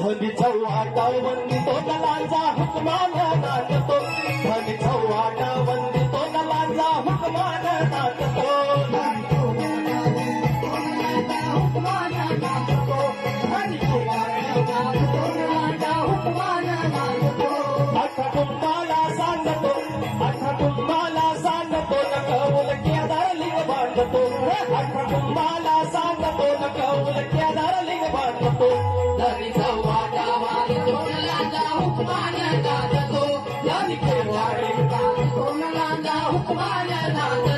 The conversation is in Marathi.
धनीचा वाटा वंदितो नलांचा हुकमान नाचतो धनीचा वाटा वंदितो नलांचा हुकमान नाचतो अठा कुंभाला सांगतो नकवल केदार लिंग बांधतो अठा कुंभाला सांगतो नकवल केदार लिंग बांधतो धनीचा वाटा वाजतो नलांचा हुकमान नाचतो धनीचा वाटा वाजतो नलांचा हुकमान नाचतो